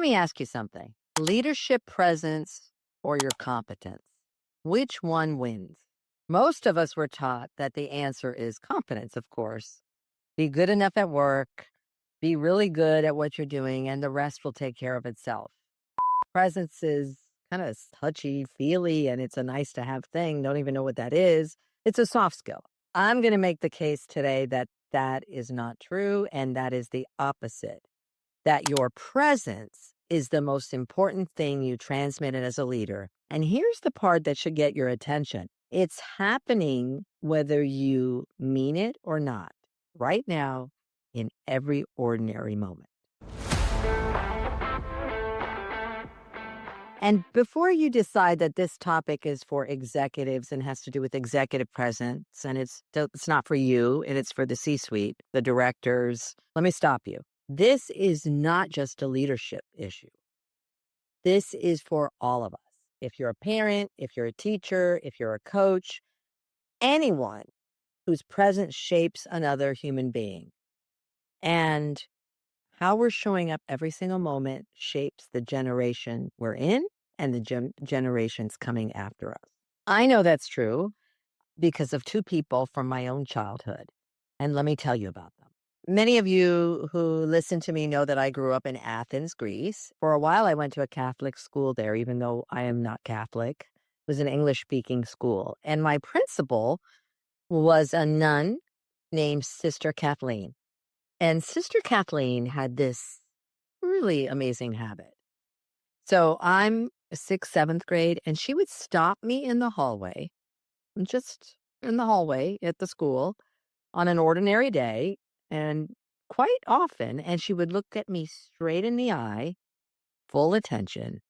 let me ask you something. Leadership presence or your competence? Which one wins? Most of us were taught that the answer is competence, of course. Be good enough at work, be really good at what you're doing, and the rest will take care of itself. Presence is kind of touchy feely and it's a nice to have thing. Don't even know what that is. It's a soft skill. I'm going to make the case today that that is not true. And that is the opposite, that your presence is the most important thing you transmitted as a leader. And here's the part that should get your attention. It's happening whether you mean it or not, right now, in every ordinary moment. And before you decide that this topic is for executives and has to do with executive presence, and it's not for you, and it's for the C-suite, the directors, let me stop you. This is not just a leadership issue. This is for all of us. If you're a parent, if you're a teacher, if you're a coach, anyone whose presence shapes another human being. And how we're showing up every single moment shapes the generation we're in and the generations coming after us. I know that's true because of two people from my own childhood. And let me tell you about them. Many of you who listen to me know that I grew up in Athens, Greece. For a while, I went to a Catholic school there, even though I am not Catholic. It was an English-speaking school. And my principal was a nun named Sister Kathleen. And Sister Kathleen had this really amazing habit. So I'm sixth, seventh grade, and she would stop me in the hallway, just in the hallway at the school on an ordinary day, and quite often, and she would look at me straight in the eye, full attention,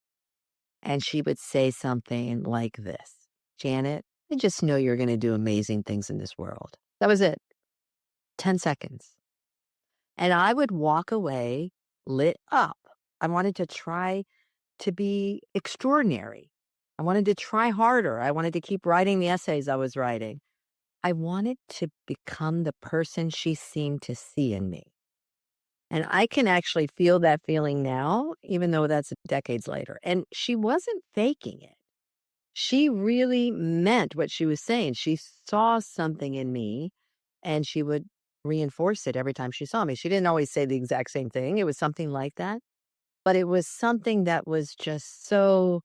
and she would say something like this: Janet, I just know you're going to do amazing things in this world. That was it. 10 seconds. And I would walk away lit up. I wanted to try to be extraordinary. I wanted to try harder. I wanted to keep writing the essays I was writing. I wanted to become the person she seemed to see in me. And I can actually feel that feeling now, even though that's decades later. And she wasn't faking it. She really meant what she was saying. She saw something in me and she would reinforce it every time she saw me. She didn't always say the exact same thing. It was something like that, but it was something that was just so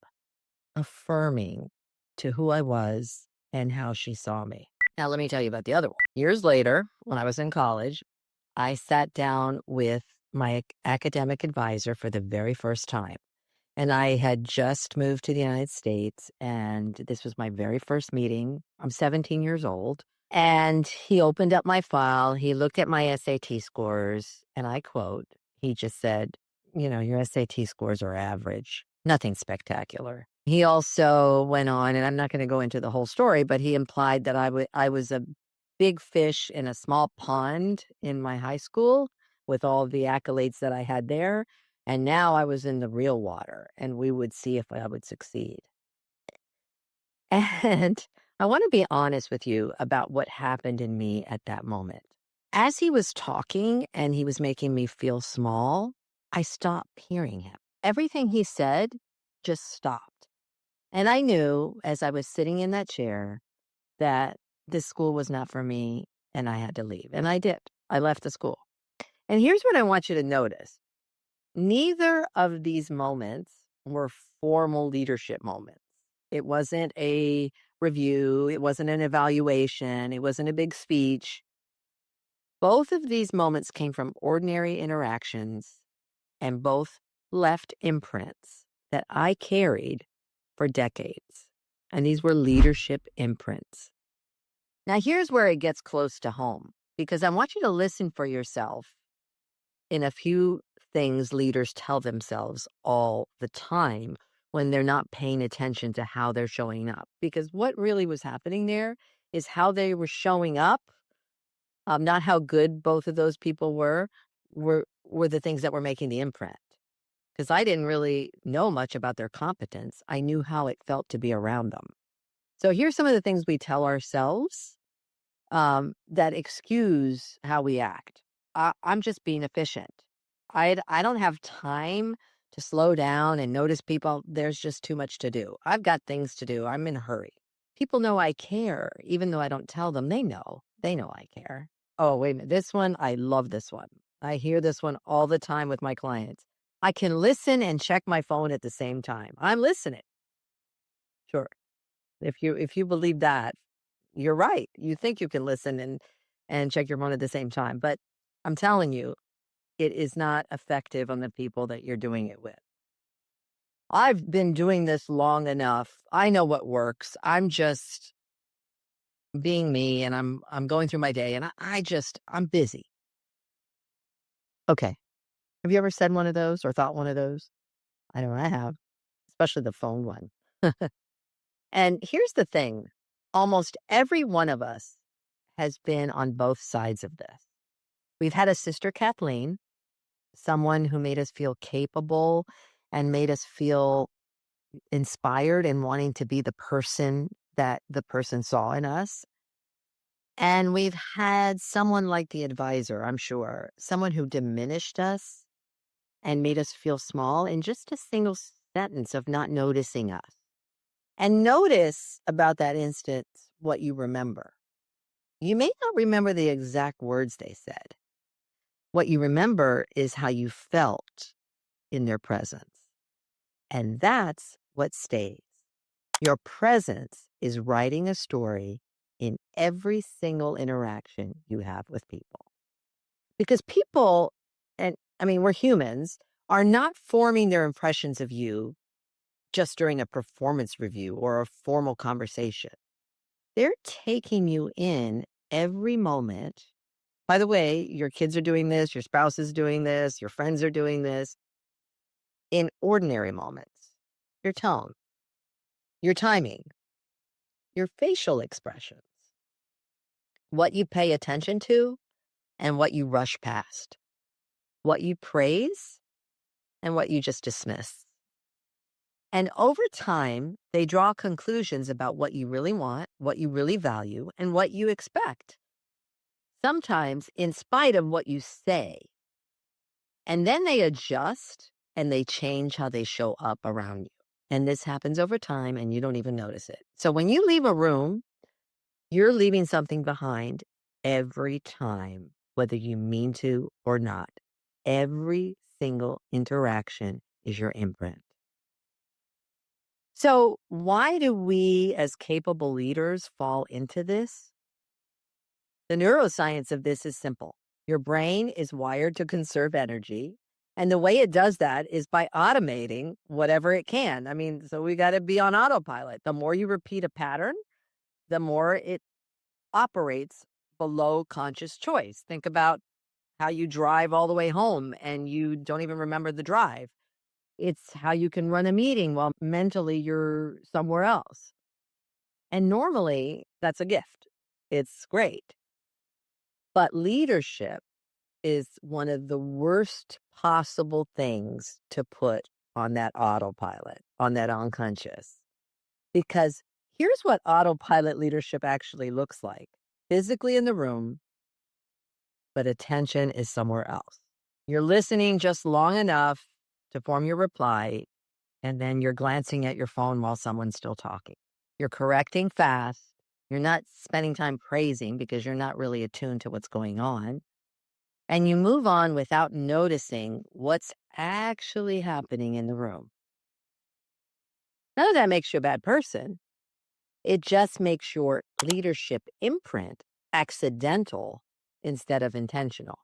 affirming to who I was and how she saw me. Now, let me tell you about the other one. Years later, when I was in college, I sat down with my academic advisor for the very first time. And I had just moved to the United States, and this was my very first meeting. I'm 17 years old. And he opened up my file. He looked at my SAT scores, and I quote, he just said, your SAT scores are average, nothing spectacular. He also went on, and I'm not going to go into the whole story, but he implied that I was a big fish in a small pond in my high school with all the accolades that I had there. And now I was in the real water, and we would see if I would succeed. And I want to be honest with you about what happened in me at that moment. As he was talking and he was making me feel small, I stopped hearing him. Everything he said just stopped. And I knew as I was sitting in that chair that this school was not for me and I had to leave. And I did. I left the school. And here's what I want you to notice. Neither of these moments were formal leadership moments. It wasn't a review. It wasn't an evaluation. It wasn't a big speech. Both of these moments came from ordinary interactions and both left imprints that I carried for decades. And these were leadership imprints. Now, here's where it gets close to home, because I want you to listen for yourself in a few things leaders tell themselves all the time when they're not paying attention to how they're showing up. Because what really was happening there is how they were showing up, not how good both of those people were the things that were making the imprint. Because I didn't really know much about their competence. I knew how it felt to be around them. So here's some of the things we tell ourselves that excuse how we act. I'm just being efficient. I don't have time to slow down and notice people. There's just too much to do. I've got things to do. I'm in a hurry. People know I care, even though I don't tell them. They know. They know I care. Oh, wait a minute. This one, I love this one. I hear this one all the time with my clients. I can listen and check my phone at the same time. I'm listening. Sure. If you believe that, you're right. You think you can listen and check your phone at the same time, but I'm telling you, it is not effective on the people that you're doing it with. I've been doing this long enough. I know what works. I'm just being me and I'm going through my day and I'm busy. Okay. Have you ever said one of those or thought one of those? I know I have, especially the phone one. And here's the thing. Almost every one of us has been on both sides of this. We've had a sister Kathleen, someone who made us feel capable and made us feel inspired and wanting to be the person that the person saw in us. And we've had someone like the advisor, I'm sure, someone who diminished us and made us feel small in just a single sentence of not noticing us. And notice about that instance what you remember. You may not remember the exact words they said. What you remember is how you felt in their presence. And that's what stays. Your presence is writing a story in every single interaction you have with people. Because people, and I mean, we're humans, are not forming their impressions of you just during a performance review or a formal conversation. They're taking you in every moment. By the way, your kids are doing this, your spouse is doing this, your friends are doing this in ordinary moments. Your tone, your timing, your facial expressions, what you pay attention to and what you rush past, what you praise and what you just dismiss. And over time, they draw conclusions about what you really want, what you really value, and what you expect. Sometimes, in spite of what you say. And then they adjust and they change how they show up around you. And this happens over time and you don't even notice it. So when you leave a room, you're leaving something behind every time, whether you mean to or not. Every single interaction is your imprint. So, why do we as capable leaders fall into this? The neuroscience of this is simple. Your brain is wired to conserve energy. And the way it does that is by automating whatever it can. I mean, so we got to be on autopilot. The more you repeat a pattern, the more it operates below conscious choice. Think about how you drive all the way home and you don't even remember the drive. It's how you can run a meeting while mentally you're somewhere else. And normally that's a gift. It's great. But leadership is one of the worst possible things to put on that autopilot, on that unconscious. Because here's what autopilot leadership actually looks like physically in the room, but attention is somewhere else. You're listening just long enough to form your reply, and then you're glancing at your phone while someone's still talking. You're correcting fast. You're not spending time praising because you're not really attuned to what's going on. And you move on without noticing what's actually happening in the room. None of that makes you a bad person. It just makes your leadership imprint accidental instead of intentional.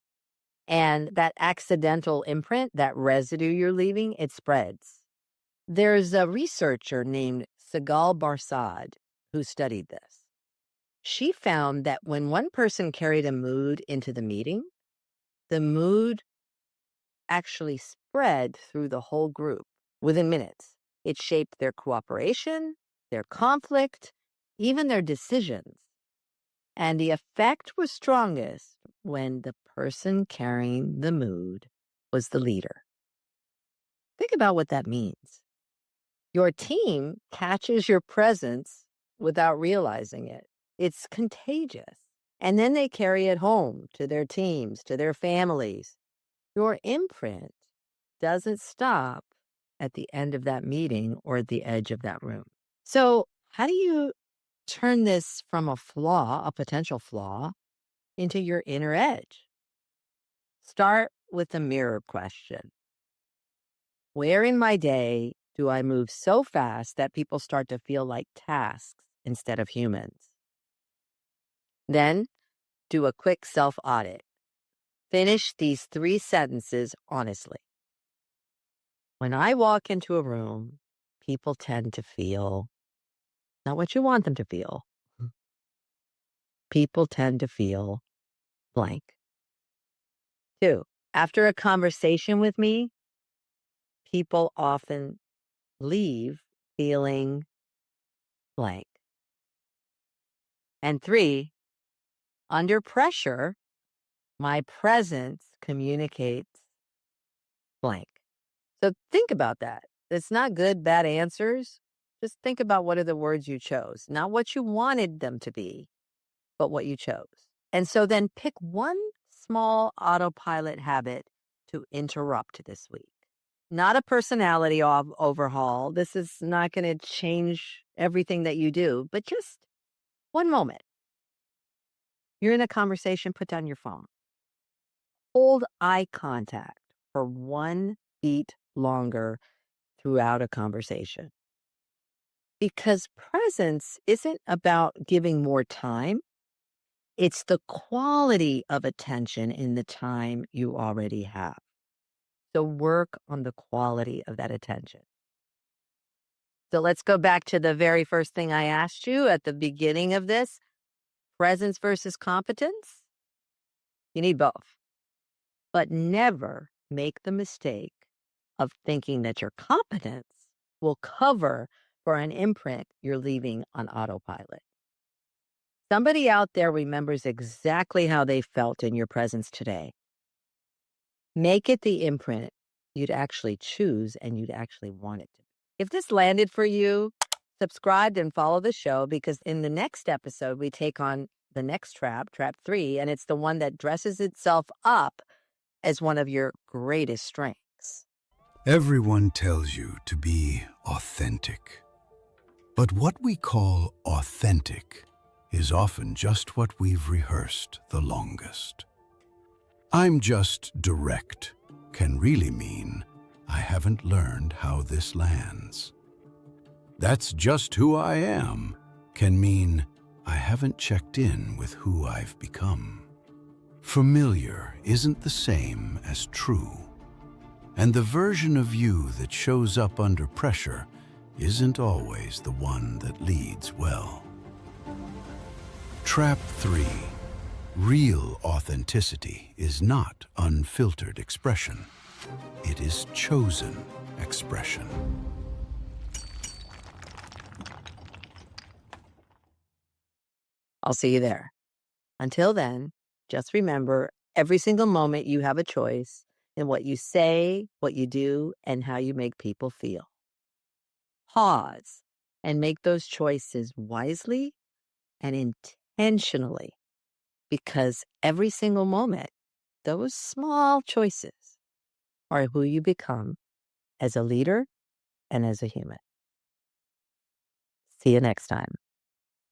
And that accidental imprint, that residue you're leaving, it spreads. There's a researcher named Sigal Barsad who studied this. She found that when one person carried a mood into the meeting, the mood actually spread through the whole group within minutes. It shaped their cooperation, their conflict, even their decisions. And the effect was strongest when the person carrying the mood was the leader. Think about what that means. Your team catches your presence without realizing it. It's contagious. And then they carry it home to their teams, to their families. Your imprint doesn't stop at the end of that meeting or at the edge of that room. So, how do you turn this from a flaw, a potential flaw, into your inner edge? Start with a mirror question. Where in my day do I move so fast that people start to feel like tasks instead of humans? Then do a quick self audit. Finish these 3 sentences honestly. When I walk into a room, people tend to feel not what you want them to feel. People tend to feel blank. 2, after a conversation with me, people often leave feeling blank. And 3, under pressure, my presence communicates blank. So think about that. It's not good, bad answers. Just think about what are the words you chose, not what you wanted them to be, but what you chose. And so then pick one small autopilot habit to interrupt this week. Not a personality overhaul. This is not going to change everything that you do, but just one moment. You're in a conversation, put down your phone. Hold eye contact for 1 beat longer throughout a conversation. Because presence isn't about giving more time, it's the quality of attention in the time you already have. So work on the quality of that attention. So let's go back to the very first thing I asked you at the beginning of this, presence versus competence. You need both, but never make the mistake of thinking that your competence will cover for an imprint you're leaving on autopilot. Somebody out there remembers exactly how they felt in your presence today. Make it the imprint you'd actually choose and you'd actually want it to be. If this landed for you, subscribe and follow the show because in the next episode, we take on the next trap, trap 3, and it's the one that dresses itself up as one of your greatest strengths. Everyone tells you to be authentic. But what we call authentic is often just what we've rehearsed the longest. I'm just direct can really mean I haven't learned how this lands. That's just who I am can mean I haven't checked in with who I've become. Familiar isn't the same as true. And the version of you that shows up under pressure isn't always the one that leads well. Trap 3. Real authenticity is not unfiltered expression. It is chosen expression. I'll see you there. Until then, just remember every single moment you have a choice in what you say, what you do, and how you make people feel. Pause and make those choices wisely and intentionally because every single moment, those small choices are who you become as a leader and as a human. See you next time.